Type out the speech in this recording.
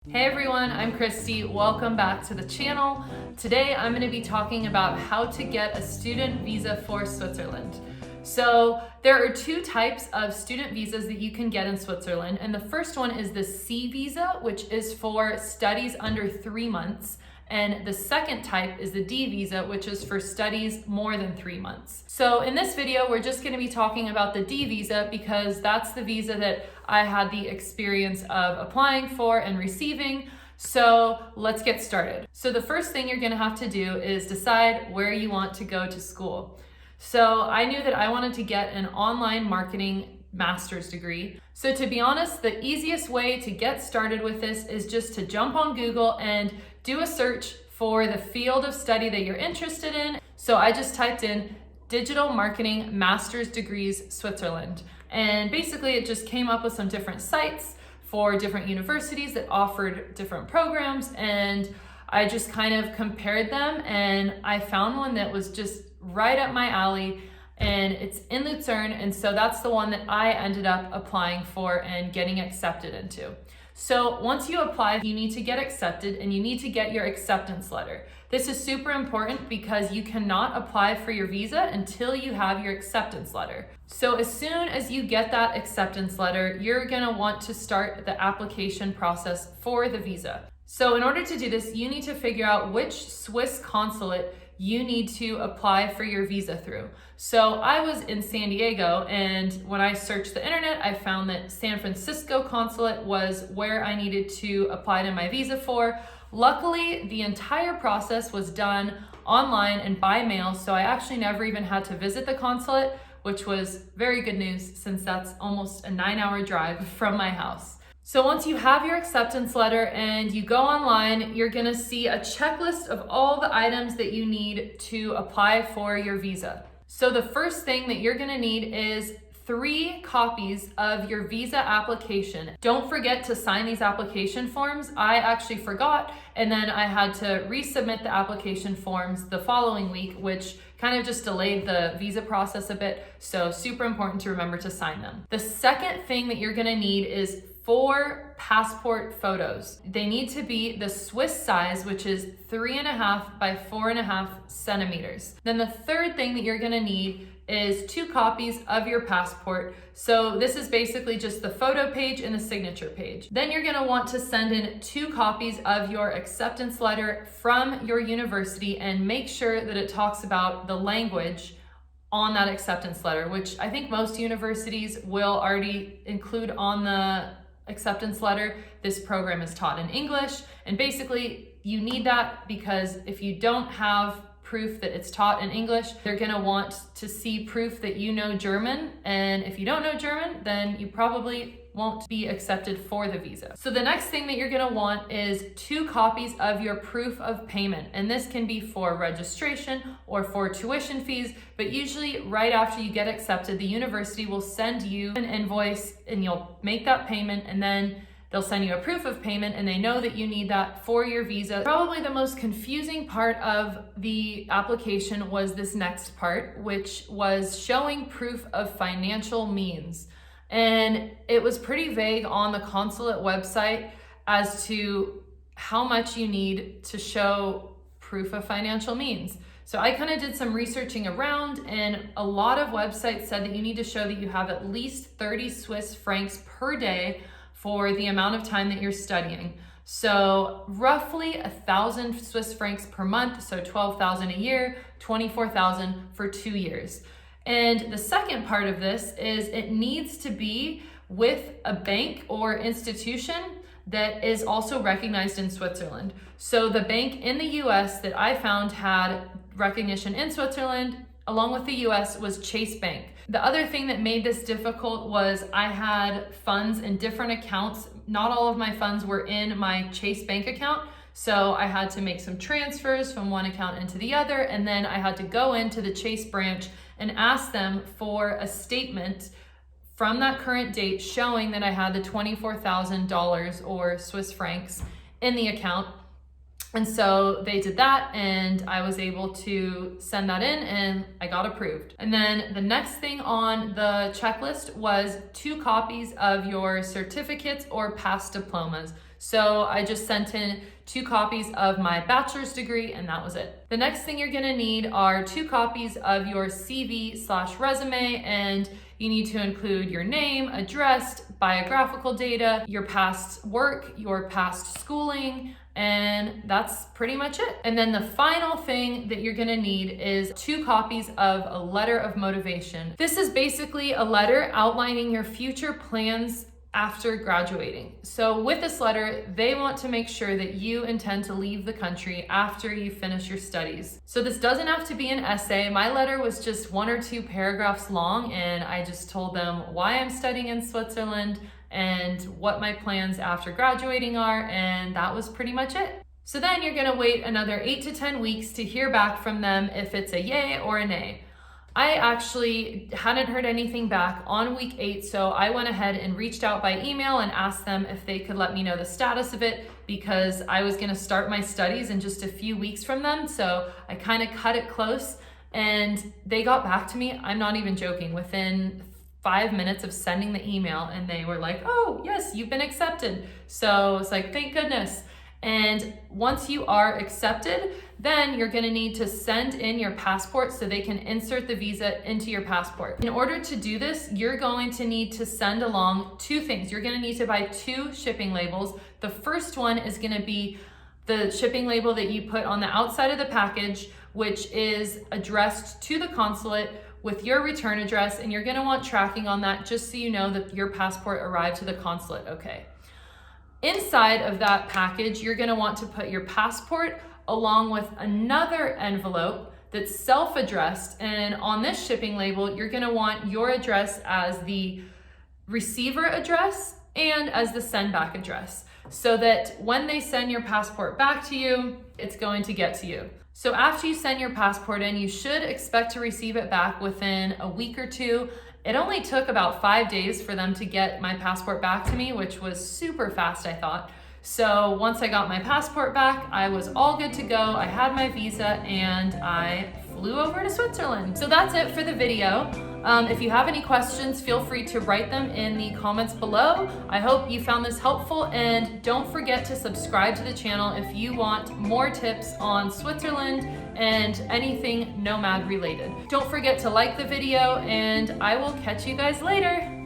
Hey everyone, I'm Christy. Welcome back to the channel. Today I'm going to be talking about how to get a student visa for Switzerland. So there are two types of student visas that you can get in Switzerland, and the first one is the C visa, which is for studies under 3 months. And the second type is the D visa, which is for studies more than 3 months. So in this video, we're just going to be talking about the D visa because that's the visa that I had the experience of applying for and receiving. So let's get started. So the first thing you're going to have to do is decide where you want to go to school. So I knew that I wanted to get an online marketing master's degree. So to be honest, the easiest way to get started with this is just to jump on Google and do a search for the field of study that you're interested in. So I just typed in digital marketing master's degrees Switzerland. And basically it just came up with some different sites for different universities that offered different programs. And I just kind of compared them and I found one that was just right up my alley, and it's in Lucerne. And so that's the one that I ended up applying for and getting accepted into. So once you apply, you need to get accepted and you need to get your acceptance letter. This is super important because you cannot apply for your visa until you have your acceptance letter. So as soon as you get that acceptance letter, you're gonna want to start the application process for the visa. So in order to do this, you need to figure out which Swiss consulate you need to apply for your visa through. So I was in San Diego, and when I searched the internet, I found that San Francisco consulate was where I needed to apply to my visa for. Luckily, the entire process was done online and by mail, so I actually never even had to visit the consulate, which was very good news since that's almost a 9-hour drive from my house. So once you have your acceptance letter and you go online, you're gonna see a checklist of all the items that you need to apply for your visa. So the first thing that you're gonna need is 3 copies of your visa application. Don't forget to sign these application forms. I actually forgot, and then I had to resubmit the application forms the following week, which kind of just delayed the visa process a bit. So super important to remember to sign them. The second thing that you're gonna need is 4 passport photos. They need to be the Swiss size, which is 3.5 by 4.5 centimeters. Then the third thing that you're gonna need is 2 copies of your passport. So this is basically just the photo page and the signature page. Then you're gonna want to send in 2 copies of your acceptance letter from your university and make sure that it talks about the language on that acceptance letter, which I think most universities will already include on the acceptance letter. This program is taught in English, and basically you need that because if you don't have proof that it's taught in English, they're gonna want to see proof that you know German, and if you don't know German, then you probably won't be accepted for the visa. So the next thing that you're gonna want is 2 copies of your proof of payment, and this can be for registration or for tuition fees, but usually right after you get accepted, the university will send you an invoice and you'll make that payment, and then they'll send you a proof of payment, and they know that you need that for your visa. Probably the most confusing part of the application was this next part, which was showing proof of financial means. And it was pretty vague on the consulate website as to how much you need to show proof of financial means. So I kind of did some researching around, and a lot of websites said that you need to show that you have at least 30 Swiss francs per day for the amount of time that you're studying. So roughly 1,000 Swiss francs per month, so 12,000 a year, 24,000 for 2 years. And the second part of this is it needs to be with a bank or institution that is also recognized in Switzerland. So the bank in the US that I found had recognition in Switzerland, along with the US, was Chase Bank. The other thing that made this difficult was I had funds in different accounts. Not all of my funds were in my Chase Bank account. So I had to make some transfers from one account into the other, and then I had to go into the Chase branch and ask them for a statement from that current date showing that I had the $24,000 or Swiss francs in the account. And so they did that, and I was able to send that in and I got approved. And then the next thing on the checklist was 2 copies of your certificates or past diplomas. So I just sent in 2 copies of my bachelor's degree, and that was it. The next thing you're gonna need are 2 copies of your CV/resume, and you need to include your name, address, biographical data, your past work, your past schooling, and that's pretty much it. And then the final thing that you're gonna need is 2 copies of a letter of motivation. This is basically a letter outlining your future plans after graduating. So with this letter, they want to make sure that you intend to leave the country after you finish your studies. So this doesn't have to be an essay. My letter was just 1 or 2 paragraphs long, and I just told them why I'm studying in Switzerland and what my plans after graduating are, and that was pretty much it. So then you're gonna wait another 8 to 10 weeks to hear back from them if it's a yay or a nay. I actually hadn't heard anything back on week 8, so I went ahead and reached out by email and asked them if they could let me know the status of it, because I was gonna start my studies in just a few weeks from them, so I kind of cut it close, and they got back to me, I'm not even joking, within 5 minutes of sending the email, and they were like, oh yes, you've been accepted. So it's like, thank goodness. And once you are accepted, then you're gonna need to send in your passport so they can insert the visa into your passport. In order to do this, you're going to need to send along 2 things. You're gonna need to buy 2 shipping labels. The first one is gonna be the shipping label that you put on the outside of the package, which is addressed to the consulate with your return address, and you're gonna want tracking on that just so you know that your passport arrived to the consulate okay. Inside of that package, you're gonna want to put your passport along with another envelope that's self-addressed, and on this shipping label, you're gonna want your address as the receiver address and as the send back address, so that when they send your passport back to you, it's going to get to you. So after you send your passport in, you should expect to receive it back within a week or 2. It only took about 5 days for them to get my passport back to me, which was super fast, I thought. So once I got my passport back, I was all good to go. I had my visa and I flew over to Switzerland. So that's it for the video. If you have any questions, feel free to write them in the comments below. I hope you found this helpful, and don't forget to subscribe to the channel if you want more tips on Switzerland and anything nomad related. Don't forget to like the video, and I will catch you guys later.